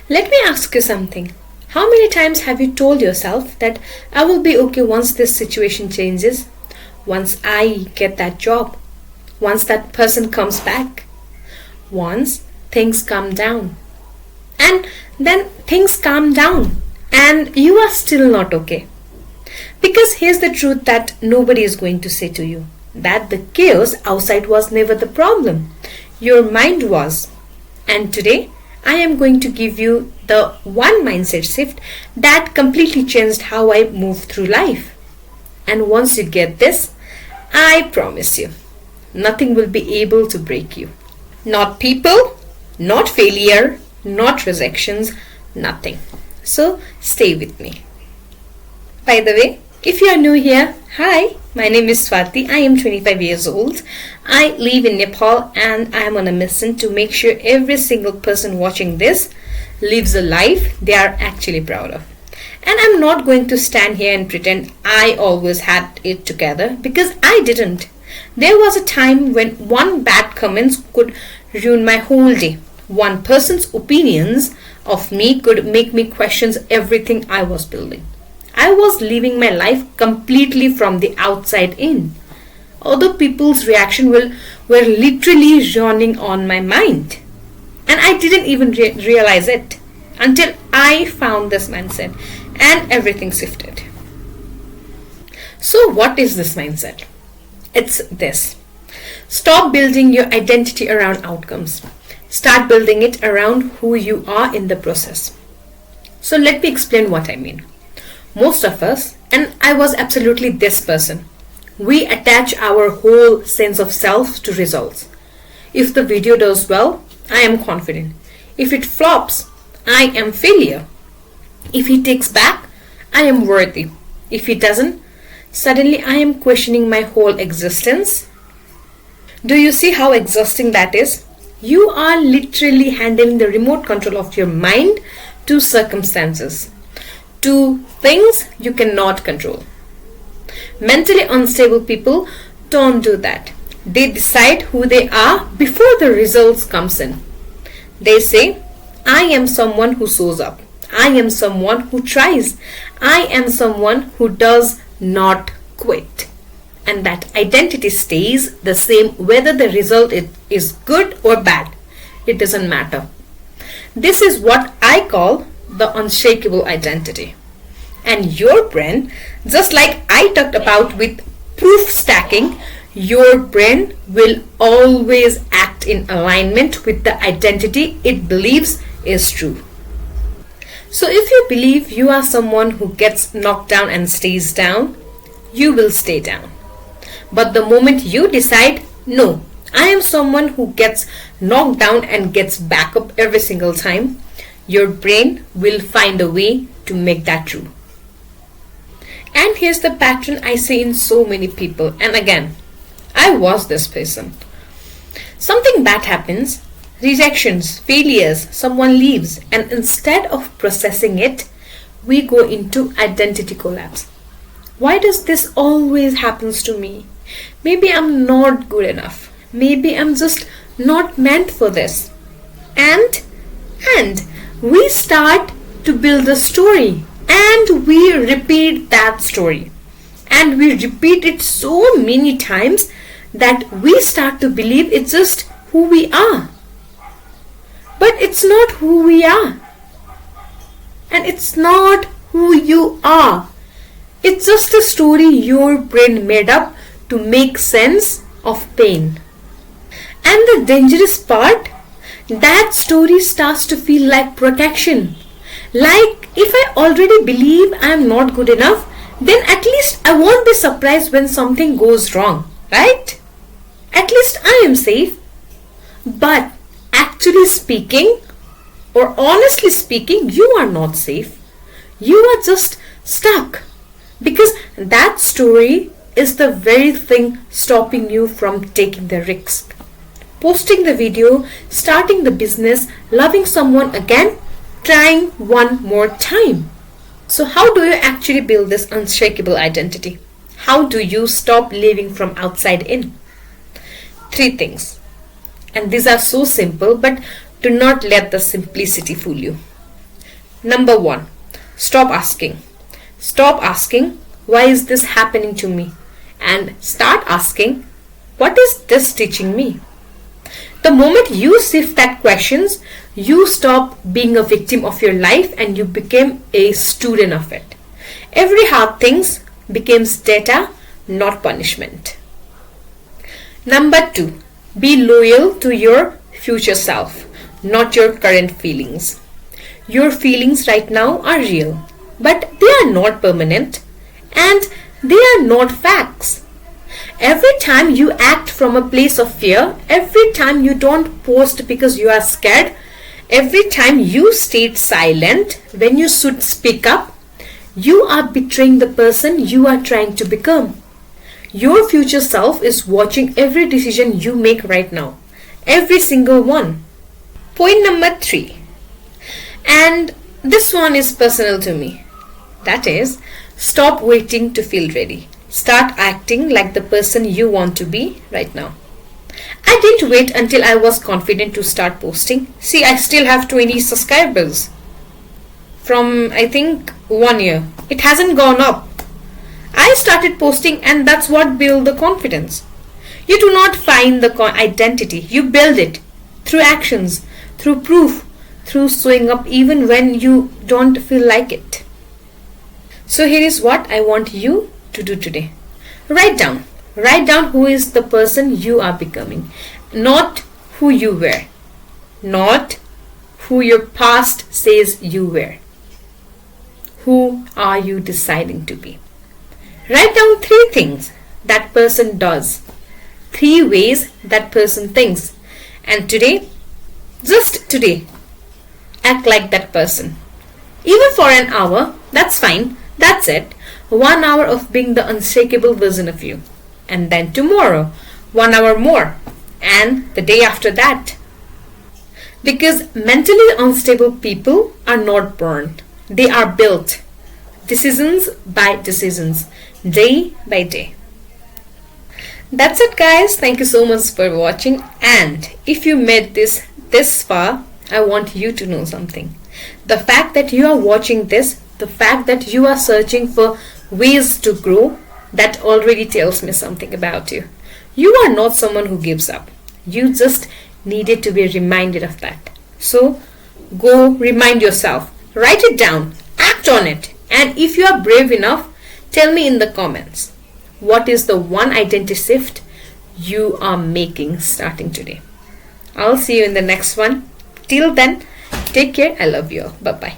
Let me ask you something. How many times have you told yourself that I will be okay once this situation changes? Once I get that job? Once that person comes back? Once things calm down? And then things calm down and you are still not okay. Because here's the truth that nobody is going to say to you, that the chaos outside was never the problem. Your mind was. And today, I am going to give you the one mindset shift that completely changed how I move through life. And once you get this, I promise you, nothing will be able to break you. Not people, not failure, not rejections, nothing. So stay with me. By the way, if you are new here, hi, my name is Swatie. I am 25 years old. I live in Nepal and I am on a mission to make sure every single person watching this lives a life they are actually proud of. And I'm not going to stand here and pretend I always had it together, because I didn't. There was a time when one bad comment could ruin my whole day. One person's opinions of me could make me question everything I was building. I was living my life completely from the outside in. Other people's reaction were literally running on my mind. And I didn't even realize it until I found this mindset and everything shifted. So what is this mindset? It's this. Stop building your identity around outcomes. Start building it around who you are in the process. So let me explain what I mean. Most of us, and I was absolutely this person, we attach our whole sense of self to results. If the video does well, I am confident. If it flops, I am failure. If he takes back, I am worthy. If he doesn't, suddenly I am questioning my whole existence. Do you see how exhausting that is? You are literally handing the remote control of your mind to circumstances, to things you cannot control. Mentally unstable people don't do that. They decide who they are before the results comes in. They say, I am someone who shows up. I am someone who tries. I am someone who does not quit. And that identity stays the same whether the result is good or bad. It doesn't matter. This is what I call the unshakable identity. And your brain, just like I talked about with proof stacking, your brain will always act in alignment with the identity it believes is true. So if you believe you are someone who gets knocked down and stays down, you will stay down. But the moment you decide, no, I am someone who gets knocked down and gets back up every single time, your brain will find a way to make that true. And here's the pattern I see in so many people. And again, I was this person. Something bad happens, rejections, failures, someone leaves, and instead of processing it, we go into identity collapse. Why does this always happens to me? Maybe I'm not good enough. Maybe I'm just not meant for this. And we start to build a story, and we repeat that story. And we repeat it so many times that we start to believe it's just who we are. But it's not who we are. And it's not who you are. It's just a story your brain made up to make sense of pain. And the dangerous part, that story starts to feel like protection. Like, if I already believe I am not good enough, then at least I won't be surprised when something goes wrong, right? At least I am safe. But actually speaking, or honestly speaking, you are not safe. You are just stuck. Because that story is the very thing stopping you from taking the risk. Posting the video, starting the business, loving someone again, trying one more time. So how do you actually build this unshakable identity? How do you stop living from outside in? 3 things. And these are so simple, but do not let the simplicity fool you. Number 1, stop asking. Stop asking, why is this happening to me? And start asking, what is this teaching me? The moment you shift that questions, you stop being a victim of your life and you become a student of it. Every hard thing becomes data, not punishment. Number 2, be loyal to your future self, not your current feelings. Your feelings right now are real, but they are not permanent and they are not facts. Every time you act from a place of fear, every time you don't post because you are scared, every time you stayed silent when you should speak up, you are betraying the person you are trying to become. Your future self is watching every decision you make right now, every single one. Point number 3, and this one is personal to me. That is, stop waiting to feel ready. Start acting like the person you want to be right now. I didn't wait until I was confident to start posting. See, I still have 20 subscribers from I think 1 year. It hasn't gone up. I started posting and that's what built the confidence. You do not find the identity. You build it through actions, through proof, through showing up even when you don't feel like it. So here is what I want you to do today. Write down who is the person you are becoming, not who you were, not who your past says you were. Who are you deciding to be? Write down 3 things that person does, 3 ways that person thinks, and today, just today, act like that person. Even for an hour, that's fine, that's it. 1 hour of being the unshakable version of you. And then tomorrow, 1 hour more. And the day after that. Because mentally unstable people are not born. They are built. Decisions by decisions. Day by day. That's it, guys. Thank you so much for watching. And if you made this far, I want you to know something. The fact that you are watching this, the fact that you are searching for ways to grow, that already tells me something about you. You are not someone who gives up. You just needed to be reminded of that. So go remind yourself, write it down, act on it, and if you are brave enough, tell me in the comments, what is the one identity shift you are making starting today? I'll see you in the next one. Till then, take care. I love you all. Bye bye.